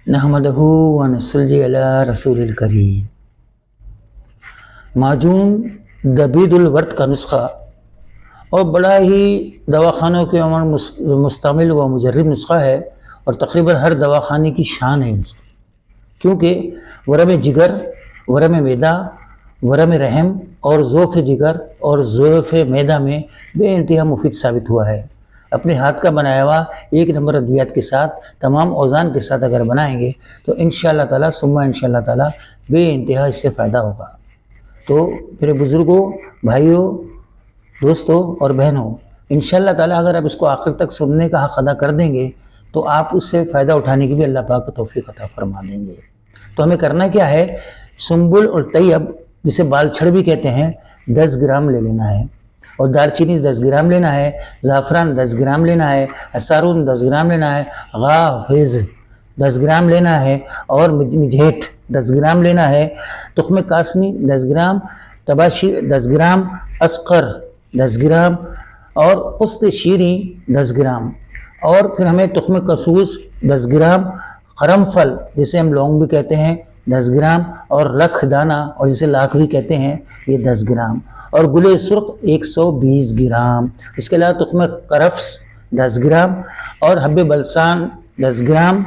نحمدہ و نصلی علی رسول الکریم۔ معجون دبید الورد کا نسخہ اور بڑا ہی دواخانوں کے عمر مستعمل و مجرب نسخہ ہے، اور تقریباً ہر دواخانے کی شان ہے نسخہ، کیونکہ ورم جگر، ورم معدہ، ورم رحم اور ضعف جگر اور ضعف معدہ میں بے انتہا مفید ثابت ہوا ہے۔ اپنے ہاتھ کا بنایا ہوا ایک نمبر ادویات کے ساتھ، تمام اوزان کے ساتھ اگر بنائیں گے تو انشاءاللہ تعالیٰ ثم انشاءاللہ تعالیٰ بے انتہا اس سے فائدہ ہوگا۔ تو میرے بزرگوں، بھائیوں، دوستوں اور بہنوں، انشاءاللہ تعالیٰ اگر آپ اس کو آخر تک سننے کا حق ادا کر دیں گے تو آپ اس سے فائدہ اٹھانے کی بھی اللہ پاک کو توفیق عطا فرما دیں گے۔ تو ہمیں کرنا کیا ہے؟ سنبل اور طیب، جسے بال چھڑ بھی کہتے ہیں، 10 گرام لے لینا ہے، اور دارچینی 10 گرام لینا ہے، زعفران 10 گرام لینا ہے، اسارون 10 گرام لینا ہے، غافظ 10 گرام لینا ہے، اور مجھیٹ 10 گرام لینا ہے، تخم کاسنی 10 گرام، تباشیر 10 گرام، اسقر 10 گرام، اور قسط شیریں 10 گرام، اور پھر ہمیں تخم کسوس 10 گرام، قرنفل جسے ہم لونگ بھی کہتے ہیں 10 گرام، اور رکھ دانہ اور جسے لاکھ بھی کہتے ہیں یہ 10 گرام، اور گل سرخ 120 گرام، اس کے علاوہ تخم کرفس 10 گرام، اور حب بلسان 10 گرام،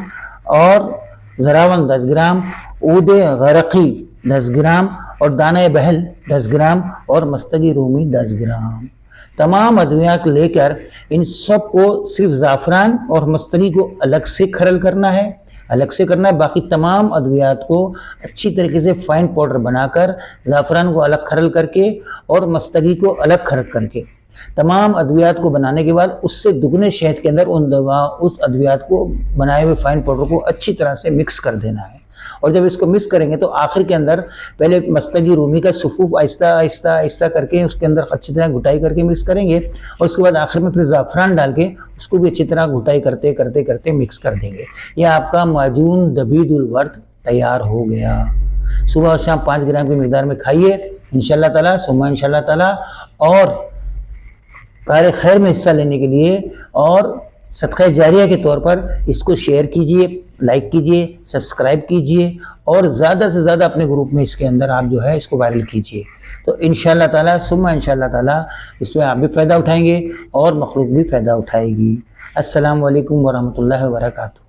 اور زراون 10 گرام، عود غرقی 10 گرام، اور دانہ بہل 10 گرام، اور مستگی رومی 10 گرام۔ تمام ادویات لے کر ان سب کو صرف زعفران اور مستگی کو الگ سے کھرل کرنا ہے، باقی تمام ادویات کو اچھی طریقے سے فائن پاؤڈر بنا کر، زعفران کو الگ کھرل کر کے اور مستگی کو الگ کھرل کر کے، تمام ادویات کو بنانے کے بعد اس سے دگنے شہد کے اندر اس ادویات کو بنائے ہوئے فائن پاؤڈر کو اچھی طرح سے مکس کر دینا ہے۔ اور جب اس کو مکس کریں گے تو آخر کے اندر پہلے مستگی رومی کا صفوف آہستہ آہستہ آہستہ کر کے اس کے اندر اچھی طرح گھٹائی کر کے مکس کریں گے، اور اس کے بعد آخر میں پھر زعفران ڈال کے اس کو بھی اچھی طرح گھٹائی کرتے کرتے کرتے مکس کر دیں گے۔ یہ آپ کا معجون دبید الورد تیار ہو گیا۔ صبح اور شام 5 گرام کی مقدار میں کھائیے انشاءاللہ تعالیٰ ثم انشاءاللہ تعالیٰ، اور کار خیر میں حصہ لینے کے لیے اور صدقہ جاریہ کے طور پر اس کو شیئر کیجئے، لائک کیجئے، سبسکرائب کیجئے، اور زیادہ سے زیادہ اپنے گروپ میں اس کے اندر آپ جو ہے اس کو وائرل کیجئے۔ تو انشاءاللہ تعالیٰ ثم انشاءاللہ تعالیٰ اس میں آپ بھی فائدہ اٹھائیں گے اور مخلوق بھی فائدہ اٹھائے گی۔ السلام علیکم ورحمۃ اللہ وبرکاتہ۔